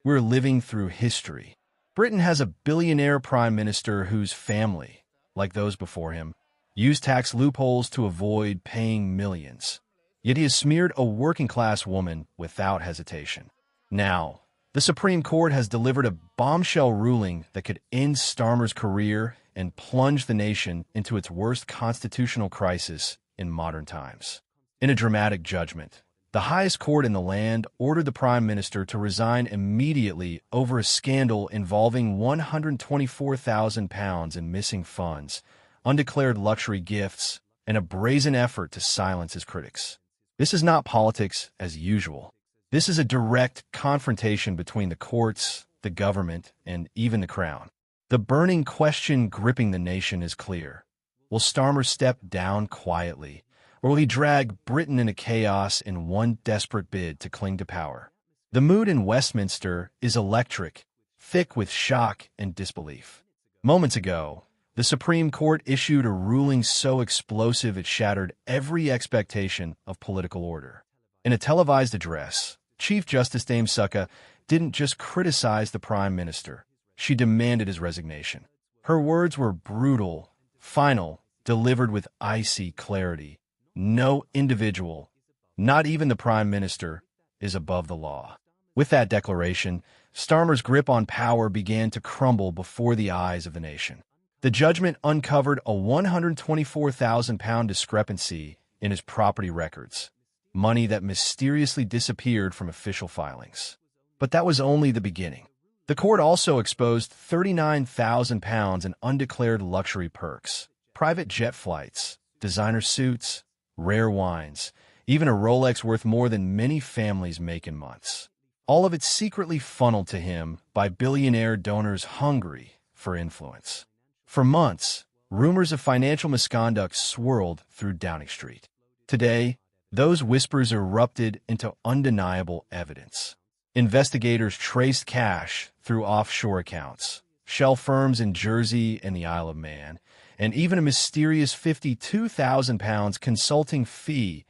We're living through history. Britain has a billionaire prime minister whose family, like those before him, used tax loopholes to avoid paying millions. Yet he has smeared a working-class woman without hesitation. Now, the Supreme Court has delivered a bombshell ruling that could end Starmer's career and plunge the nation into its worst constitutional crisis in modern times. In a dramatic judgment, the highest court in the land ordered the Prime Minister to resign immediately over a scandal involving £124,000 in missing funds, undeclared luxury gifts, and a brazen effort to silence his critics. This is not politics as usual. This is a direct confrontation between the courts, the government, and even the crown. The burning question gripping the nation is clear. Will Starmer step down quietly, or will he drag Britain into chaos in one desperate bid to cling to power? The mood in Westminster is electric, thick with shock and disbelief. Moments ago, the Supreme Court issued a ruling so explosive it shattered every expectation of political order. In a televised address, Chief Justice Dame Succa didn't just criticize the Prime Minister, she demanded his resignation. Her words were brutal, final, delivered with icy clarity. No individual, not even the Prime Minister, is above the law. With that declaration, Starmer's grip on power began to crumble before the eyes of the nation. The judgment uncovered a £124,000 discrepancy in his property records, money that mysteriously disappeared from official filings. But that was only the beginning. The court also exposed £39,000 in undeclared luxury perks, private jet flights, designer suits, rare wines, even a Rolex worth more than many families make in months. All of it secretly funneled to him by billionaire donors hungry for influence. For months, rumors of financial misconduct swirled through Downing Street. Today, those whispers erupted into undeniable evidence. Investigators traced cash through offshore accounts, shell firms in Jersey and the Isle of Man, and even a mysterious £52,000 consulting fee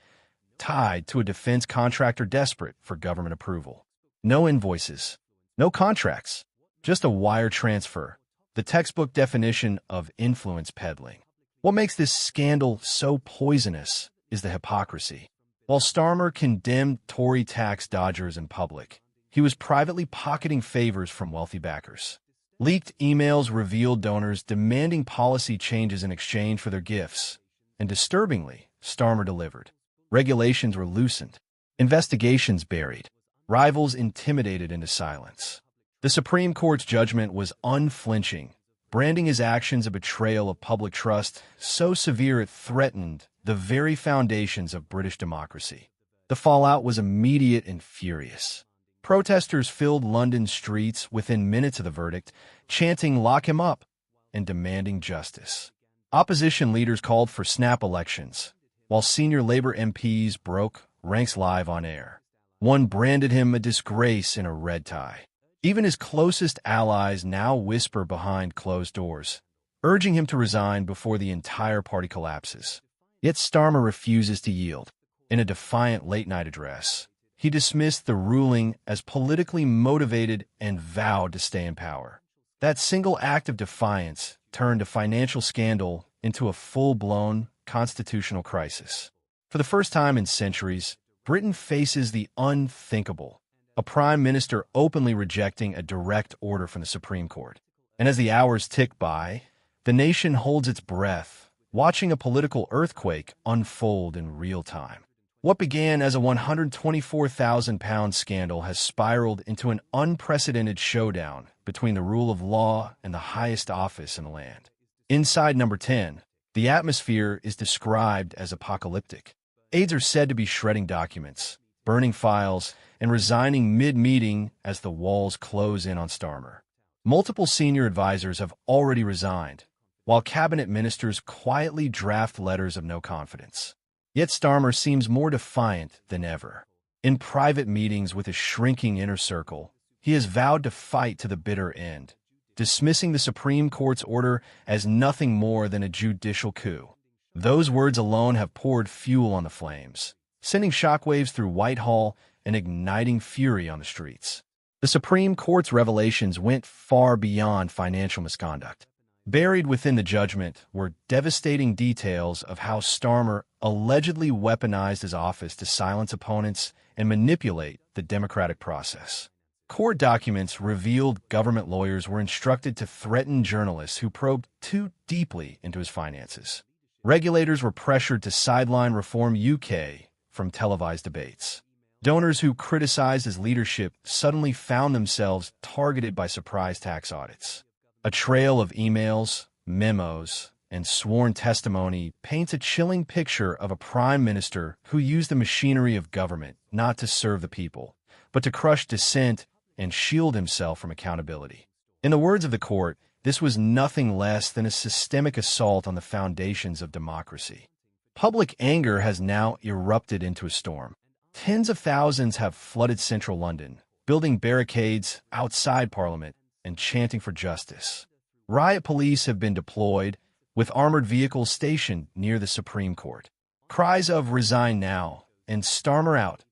tied to a defense contractor desperate for government approval. No invoices, no contracts, just a wire transfer, the textbook definition of influence peddling. What makes this scandal so poisonous is the hypocrisy. While Starmer condemned Tory tax dodgers in public, he was privately pocketing favors from wealthy backers. Leaked emails revealed donors demanding policy changes in exchange for their gifts. And disturbingly, Starmer delivered. Regulations were loosened. Investigations buried. Rivals intimidated into silence. The Supreme Court's judgment was unflinching, branding his actions a betrayal of public trust so severe it threatened the very foundations of British democracy. The fallout was immediate and furious. Protesters filled London's streets within minutes of the verdict, chanting "Lock him up" and demanding justice. Opposition leaders called for snap elections, while senior Labour MPs broke ranks live on air. One branded him a disgrace in a red tie. Even his closest allies now whisper behind closed doors, urging him to resign before the entire party collapses. Yet Starmer refuses to yield. In a defiant late-night address, he dismissed the ruling as politically motivated and vowed to stay in power. That single act of defiance turned a financial scandal into a full-blown constitutional crisis. For the first time in centuries, Britain faces the unthinkable, a prime minister openly rejecting a direct order from the Supreme Court. And as the hours tick by, the nation holds its breath, watching a political earthquake unfold in real time. What began as a £124,000 scandal has spiraled into an unprecedented showdown between the rule of law and the highest office in the land. Inside Number 10, the atmosphere is described as apocalyptic. Aides are said to be shredding documents, burning files, and resigning mid-meeting as the walls close in on Starmer. Multiple senior advisors have already resigned, while cabinet ministers quietly draft letters of no confidence. Yet Starmer seems more defiant than ever. In private meetings with a shrinking inner circle, he has vowed to fight to the bitter end, dismissing the Supreme Court's order as nothing more than a judicial coup. Those words alone have poured fuel on the flames, sending shockwaves through Whitehall and igniting fury on the streets. The Supreme Court's revelations went far beyond financial misconduct. Buried within the judgment were devastating details of how Starmer allegedly weaponized his office to silence opponents and manipulate the democratic process. Court documents revealed government lawyers were instructed to threaten journalists who probed too deeply into his finances. Regulators were pressured to sideline Reform UK from televised debates. Donors who criticized his leadership suddenly found themselves targeted by surprise tax audits. A trail of emails, memos, and sworn testimony paints a chilling picture of a prime minister who used the machinery of government not to serve the people, but to crush dissent and shield himself from accountability. In the words of the court, this was nothing less than a systemic assault on the foundations of democracy. Public anger has now erupted into a storm. Tens of thousands have flooded central London, building barricades outside Parliament and chanting for justice. Riot police have been deployed, with armored vehicles stationed near the Supreme Court. Cries of "Resign now" and "Starmer out"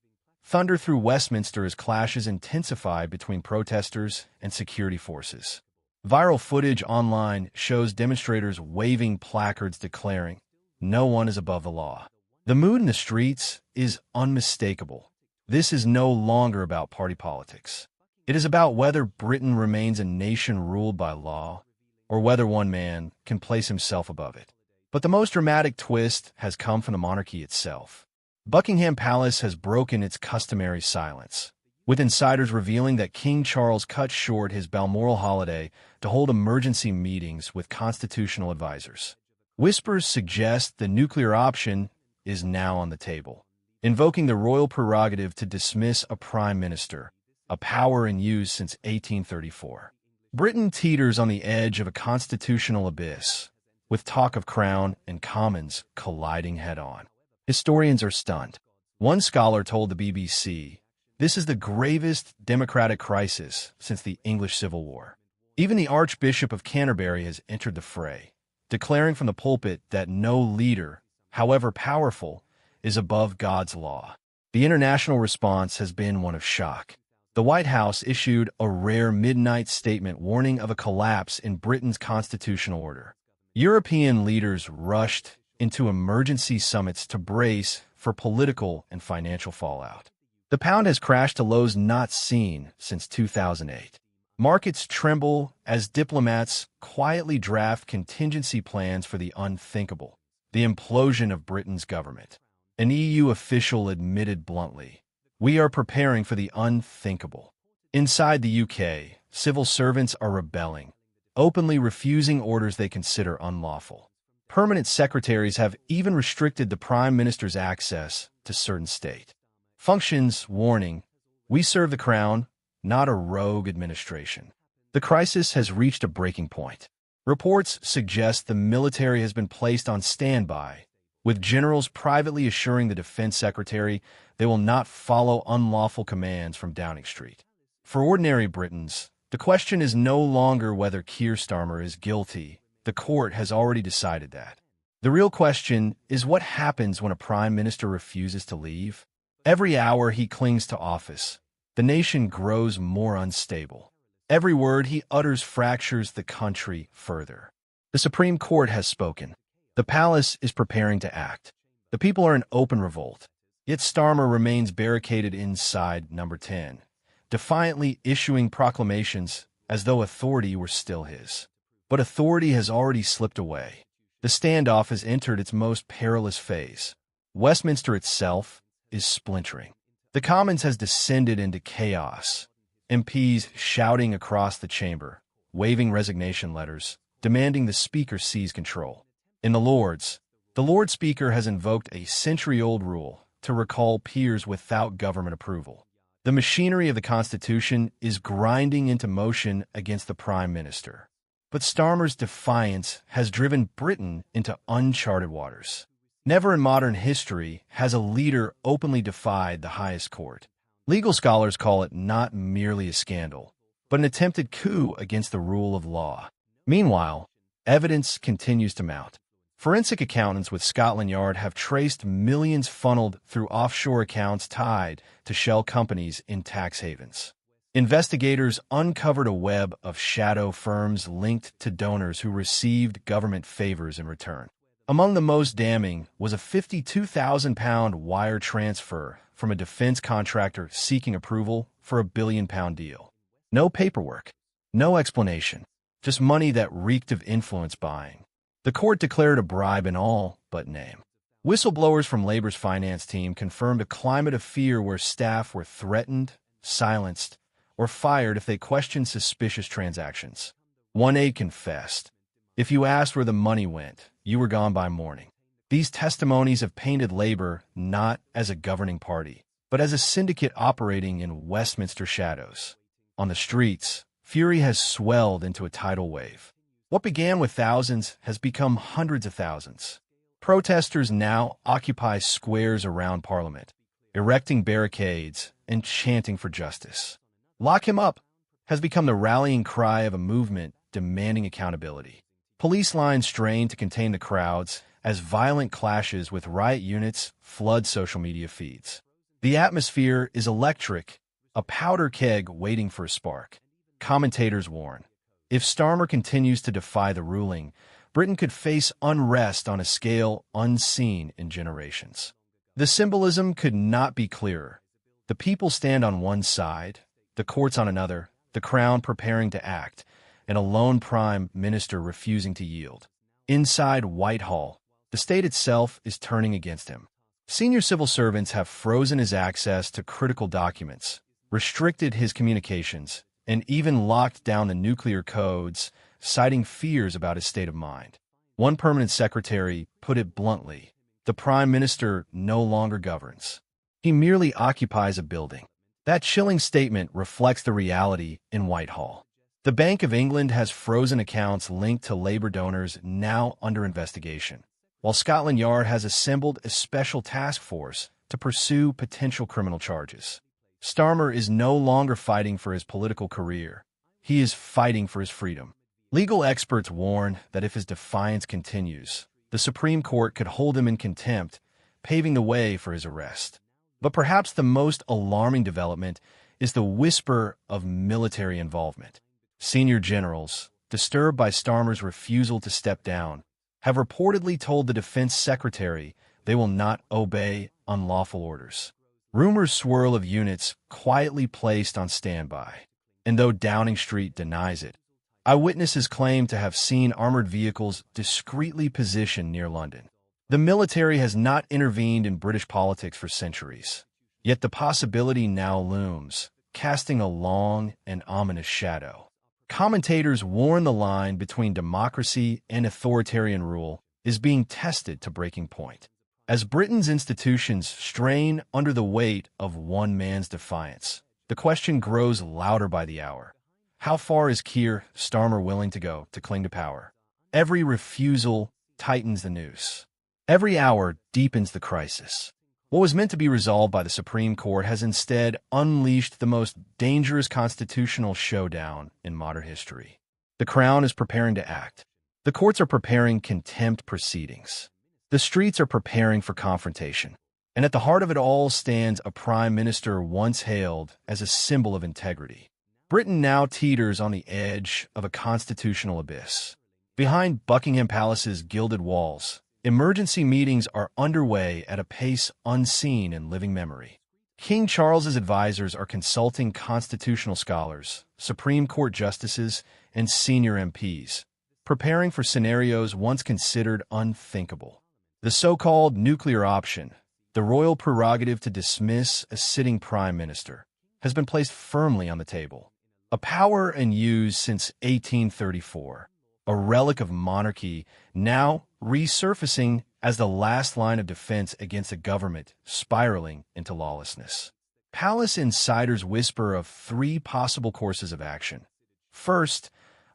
thunder through Westminster as clashes intensify between protesters and security forces. Viral footage online shows demonstrators waving placards declaring, "No one is above the law." The mood in the streets is unmistakable. This is no longer about party politics. It is about whether Britain remains a nation ruled by law, or whether one man can place himself above it. But the most dramatic twist has come from the monarchy itself. Buckingham Palace has broken its customary silence, with insiders revealing that King Charles cut short his Balmoral holiday to hold emergency meetings with constitutional advisors. Whispers suggest the nuclear option is now on the table, invoking the royal prerogative to dismiss a prime minister, a power in use since 1834. Britain teeters on the edge of a constitutional abyss, with talk of Crown and Commons colliding head-on. Historians are stunned. One scholar told the BBC, "This is the gravest democratic crisis since the English Civil War." Even the Archbishop of Canterbury has entered the fray, declaring from the pulpit that no leader, however powerful, is above God's law. The international response has been one of shock. The White House issued a rare midnight statement warning of a collapse in Britain's constitutional order. European leaders rushed into emergency summits to brace for political and financial fallout. The pound has crashed to lows not seen since 2008. Markets tremble as diplomats quietly draft contingency plans for the unthinkable, the implosion of Britain's government. An EU official admitted bluntly, "We are preparing for the unthinkable." Inside the UK, civil servants are rebelling, openly refusing orders they consider unlawful. Permanent secretaries have even restricted the Prime Minister's access to certain state functions, warning, "We serve the Crown, not a rogue administration." The crisis has reached a breaking point. Reports suggest the military has been placed on standby, with generals privately assuring the Defense Secretary they will not follow unlawful commands from Downing Street. For ordinary Britons, the question is no longer whether Keir Starmer is guilty. The court has already decided that. The real question is what happens when a prime minister refuses to leave. Every hour he clings to office, the nation grows more unstable. Every word he utters fractures the country further. The Supreme Court has spoken. The palace is preparing to act. The people are in open revolt. Yet Starmer remains barricaded inside Number 10, defiantly issuing proclamations as though authority were still his. But authority has already slipped away. The standoff has entered its most perilous phase. Westminster itself is splintering. The Commons has descended into chaos. MPs shouting across the chamber, waving resignation letters, demanding the Speaker seize control. In the Lords, the Lord Speaker has invoked a century-old rule to recall peers without government approval. The machinery of the Constitution is grinding into motion against the Prime Minister. But Starmer's defiance has driven Britain into uncharted waters. Never in modern history has a leader openly defied the highest court. Legal scholars call it not merely a scandal, but an attempted coup against the rule of law. Meanwhile, evidence continues to mount. Forensic accountants with Scotland Yard have traced millions funneled through offshore accounts tied to shell companies in tax havens. Investigators uncovered a web of shadow firms linked to donors who received government favors in return. Among the most damning was a £52,000 wire transfer from a defense contractor seeking approval for a £1 billion deal. No paperwork, no explanation, just money that reeked of influence buying. The court declared a bribe in all but name. Whistleblowers from Labor's finance team confirmed a climate of fear where staff were threatened, silenced, or fired if they questioned suspicious transactions. One aide confessed, "If you asked where the money went, you were gone by morning." These testimonies have painted Labor not as a governing party, but as a syndicate operating in Westminster shadows. On the streets, fury has swelled into a tidal wave. What began with thousands has become hundreds of thousands. Protesters now occupy squares around Parliament, erecting barricades and chanting for justice. "Lock him up" has become the rallying cry of a movement demanding accountability. Police lines strain to contain the crowds as violent clashes with riot units flood social media feeds. The atmosphere is electric, a powder keg waiting for a spark. Commentators warn, if Starmer continues to defy the ruling, Britain could face unrest on a scale unseen in generations. The symbolism could not be clearer. The people stand on one side, the courts on another, the Crown preparing to act, and a lone Prime Minister refusing to yield. Inside Whitehall, the state itself is turning against him. Senior civil servants have frozen his access to critical documents, restricted his communications, and even locked down the nuclear codes, citing fears about his state of mind. One permanent secretary put it bluntly, the Prime Minister no longer governs. He merely occupies a building. That chilling statement reflects the reality in Whitehall. The Bank of England has frozen accounts linked to Labour donors now under investigation, while Scotland Yard has assembled a special task force to pursue potential criminal charges. Starmer is no longer fighting for his political career. He is fighting for his freedom. Legal experts warn that if his defiance continues, the Supreme Court could hold him in contempt, paving the way for his arrest. But perhaps the most alarming development is the whisper of military involvement. Senior generals, disturbed by Starmer's refusal to step down, have reportedly told the defense secretary they will not obey unlawful orders. Rumors swirl of units quietly placed on standby, and though Downing Street denies it, eyewitnesses claim to have seen armored vehicles discreetly positioned near London. The military has not intervened in British politics for centuries, yet the possibility now looms, casting a long and ominous shadow. Commentators warn the line between democracy and authoritarian rule is being tested to breaking point. As Britain's institutions strain under the weight of one man's defiance, the question grows louder by the hour. How far is Keir Starmer willing to go to cling to power? Every refusal tightens the noose. Every hour deepens the crisis. What was meant to be resolved by the Supreme Court has instead unleashed the most dangerous constitutional showdown in modern history. The Crown is preparing to act. The courts are preparing contempt proceedings. The streets are preparing for confrontation. And at the heart of it all stands a Prime Minister once hailed as a symbol of integrity. Britain now teeters on the edge of a constitutional abyss. Behind Buckingham Palace's gilded walls, emergency meetings are underway at a pace unseen in living memory. King Charles's advisors are consulting constitutional scholars, Supreme Court justices, and senior MPs, preparing for scenarios once considered unthinkable. The so-called nuclear option, the royal prerogative to dismiss a sitting prime minister, has been placed firmly on the table. A power in use since 1834, a relic of monarchy now resurfacing as the last line of defense against a government spiraling into lawlessness. Palace insiders whisper of three possible courses of action. First,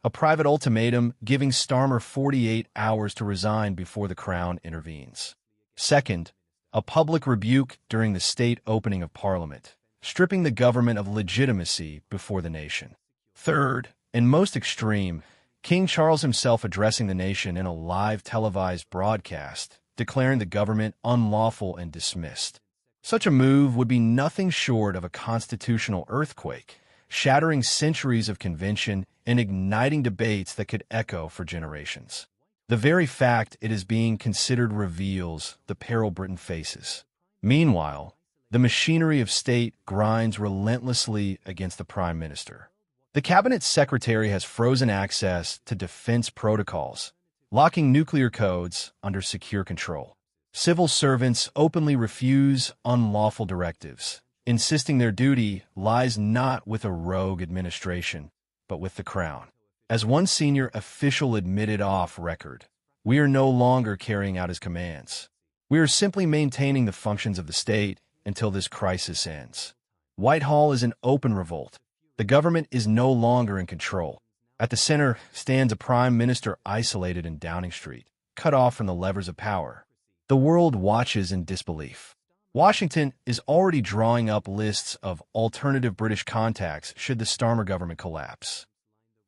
a private ultimatum giving Starmer 48 hours to resign before the Crown intervenes. Second, a public rebuke during the state opening of Parliament, stripping the government of legitimacy before the nation. Third, and most extreme, King Charles himself addressing the nation in a live televised broadcast, declaring the government unlawful and dismissed. Such a move would be nothing short of a constitutional earthquake, shattering centuries of convention and igniting debates that could echo for generations. The very fact it is being considered reveals the peril Britain faces. Meanwhile, the machinery of state grinds relentlessly against the Prime Minister. The Cabinet Secretary has frozen access to defense protocols, locking nuclear codes under secure control. Civil servants openly refuse unlawful directives, insisting their duty lies not with a rogue administration, but with the Crown. As one senior official admitted off record, "We are no longer carrying out his commands. We are simply maintaining the functions of the state until this crisis ends." Whitehall is in open revolt. The government is no longer in control. At the center stands a prime minister isolated in Downing Street, cut off from the levers of power. The world watches in disbelief. Washington is already drawing up lists of alternative British contacts should the Starmer government collapse.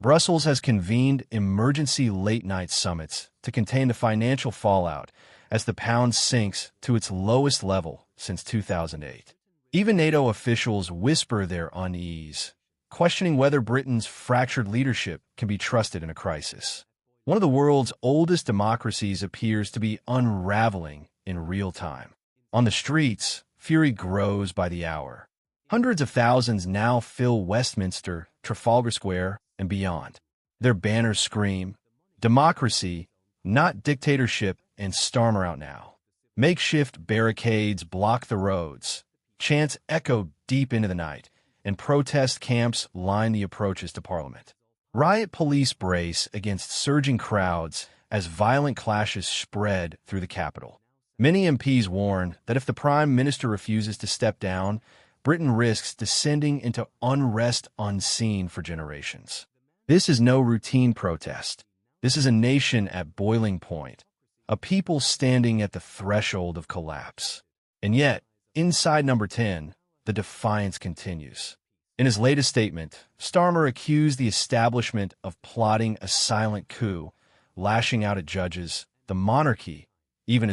Brussels has convened emergency late-night summits to contain the financial fallout as the pound sinks to its lowest level since 2008. Even NATO officials whisper their unease, questioning whether Britain's fractured leadership can be trusted in a crisis. One of the world's oldest democracies appears to be unraveling in real time. On the streets, fury grows by the hour. Hundreds of thousands now fill Westminster, Trafalgar Square, and beyond. Their banners scream, "Democracy, not dictatorship," and "Starmer out now." Makeshift barricades block the roads. Chants echo deep into the night, and protest camps line the approaches to Parliament. Riot police brace against surging crowds as violent clashes spread through the capital. Many MPs warn that if the Prime Minister refuses to step down, Britain risks descending into unrest unseen for generations. This is no routine protest. This is a nation at boiling point, a people standing at the threshold of collapse. And yet, inside Number 10, the defiance continues. In his latest statement, Starmer accused the establishment of plotting a silent coup, lashing out at judges, the monarchy, even